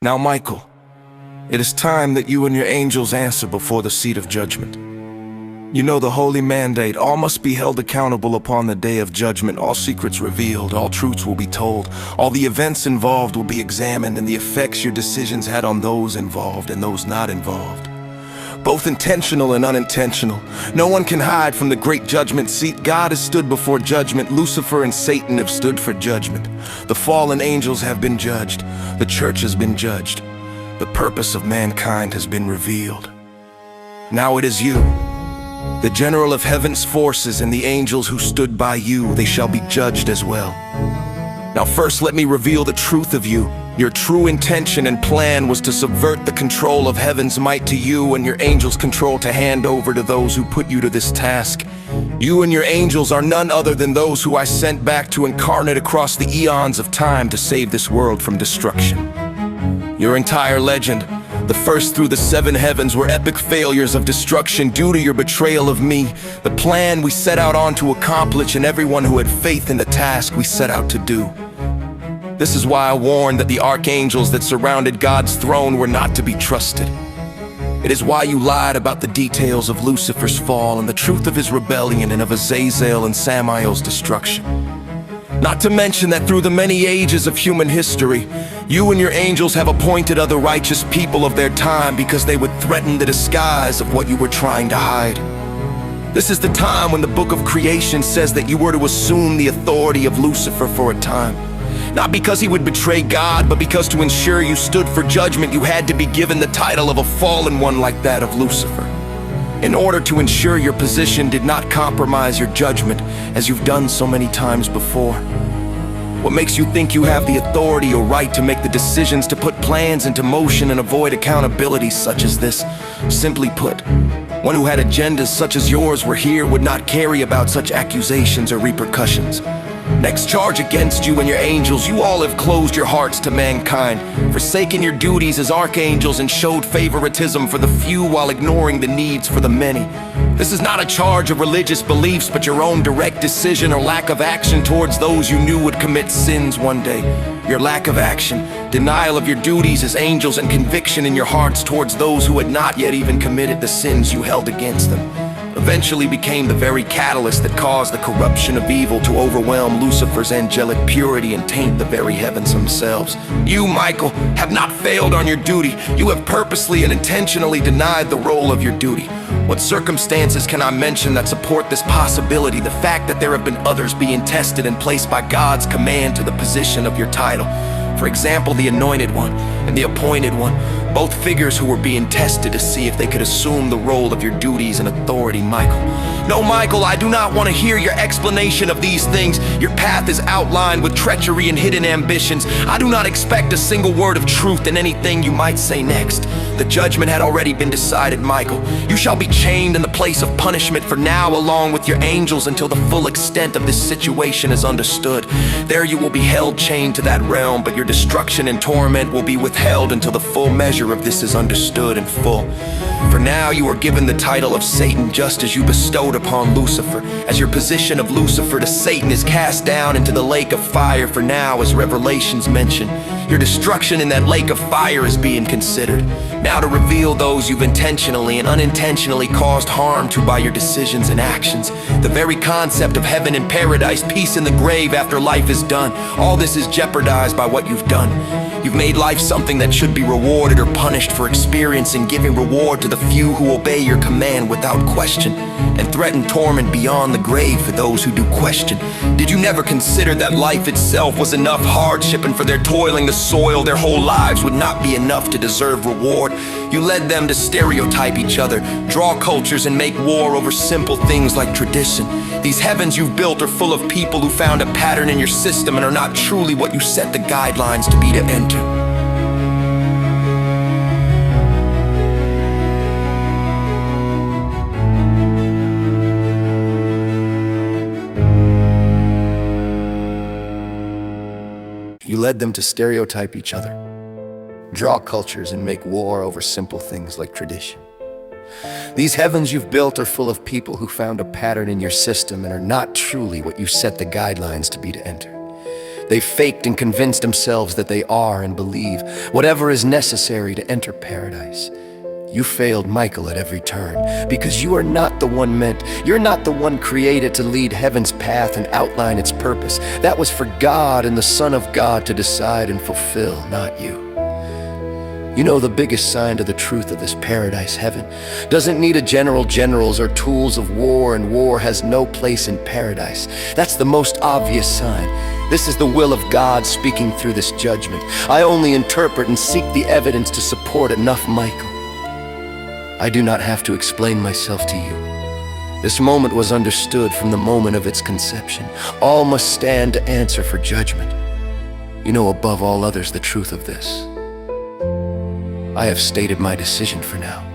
Now, Michael, it is time that you and your angels answer before the seat of judgment. You know the holy mandate, all must be held accountable upon the day of judgment. All secrets revealed, all truths will be told, all the events involved will be examined, and the effects your decisions had on those involved and those not involved, both intentional and unintentional. No one can hide from the great judgment seat. God has stood before judgment. Lucifer and Satan have stood for judgment. The fallen angels have been judged. The church has been judged. The purpose of mankind has been revealed. Now it is you, the general of heaven's forces, and the angels who stood by you. They shall be judged as well. Now first let me reveal the truth of you. Your true intention and plan was to subvert the control of heaven's might to you and your angels' control to hand over to those who put you to this task. You and your angels are none other than those who I sent back to incarnate across the eons of time to save this world from destruction. Your entire legend, the first through the 7 heavens, were epic failures of destruction due to your betrayal of me, the plan we set out on to accomplish, and everyone who had faith in the task we set out to do. This is why I warned that the archangels that surrounded God's throne were not to be trusted. It is why you lied about the details of Lucifer's fall and the truth of his rebellion and of Azazel and Samael's destruction. Not to mention that through the many ages of human history, you and your angels have appointed other righteous people of their time because they would threaten the disguise of what you were trying to hide. This is the time when the book of creation says that you were to assume the authority of Lucifer for a time. Not because he would betray God, but because to ensure you stood for judgment, you had to be given the title of a fallen one like that of Lucifer, in order to ensure your position did not compromise your judgment, as you've done so many times before. What makes you think you have the authority or right to make the decisions to put plans into motion and avoid accountability such as this? Simply put, one who had agendas such as yours were here would not carry about such accusations or repercussions. Next charge against you and your angels. You all have closed your hearts to mankind, forsaken your duties as archangels, and showed favoritism for the few while ignoring the needs for the many. This is not a charge of religious beliefs, but your own direct decision or lack of action towards those you knew would commit sins one day. Your lack of action, denial of your duties as angels, and conviction in your hearts towards those who had not yet even committed the sins you held against them, eventually became the very catalyst that caused the corruption of evil to overwhelm Lucifer's angelic purity and taint the very heavens themselves. You, Michael, have not failed on your duty. You have purposely and intentionally denied the role of your duty. What circumstances can I mention that support this possibility? The fact that there have been others being tested and placed by God's command to the position of your title. For example, the Anointed One and the Appointed One, both figures who were being tested to see if they could assume the role of your duties and authority, Michael. No, Michael, I do not want to hear your explanation of these things. Your path is outlined with treachery and hidden ambitions. I do not expect a single word of truth in anything you might say next. The judgment had already been decided, Michael. You shall be chained in the place of punishment for now, along with your angels, until the full extent of this situation is understood. There you will be held chained to that realm, but your destruction and torment will be withheld until the full measure of this is understood in full. For now you are given the title of Satan, just as you bestowed upon Lucifer, as your position of Lucifer to Satan is cast down into the lake of fire. For now, as Revelations mention, your destruction in that lake of fire is being considered. Now to reveal those you've intentionally and unintentionally caused harm to by your decisions and actions. The very concept of heaven and paradise, peace in the grave after life is done. All this is jeopardized by what you've done. You've made life something that should be rewarded or punished for experiencing, giving reward to the few who obey your command without question, and threaten torment beyond the grave for those who do question. Did you never consider that life itself was enough hardship, and for their toiling the soil their whole lives would not be enough to deserve reward? You led them to stereotype each other, draw cultures, and make war over simple things like tradition. These heavens you've built are full of people who found a pattern in your system and are not truly what you set the guidelines to be to enter. You led them to stereotype each other, draw cultures, and make war over simple things like tradition. These heavens you've built are full of people who found a pattern in your system and are not truly what you set the guidelines to be to enter. They faked and convinced themselves that they are and believe whatever is necessary to enter paradise. You failed Michael at every turn, because you are not the one meant, you're not the one created to lead heaven's path and outline its purpose. That was for God and the Son of God to decide and fulfill, not you. You know, the biggest sign to the truth of this paradise heaven doesn't need generals or tools of war, and war has no place in paradise. That's the most obvious sign. This is the will of God speaking through this judgment. I only interpret and seek the evidence to support enough Michael. I do not have to explain myself to you. This moment was understood from the moment of its conception. All must stand to answer for judgment. You know above all others the truth of this. I have stated my decision for now.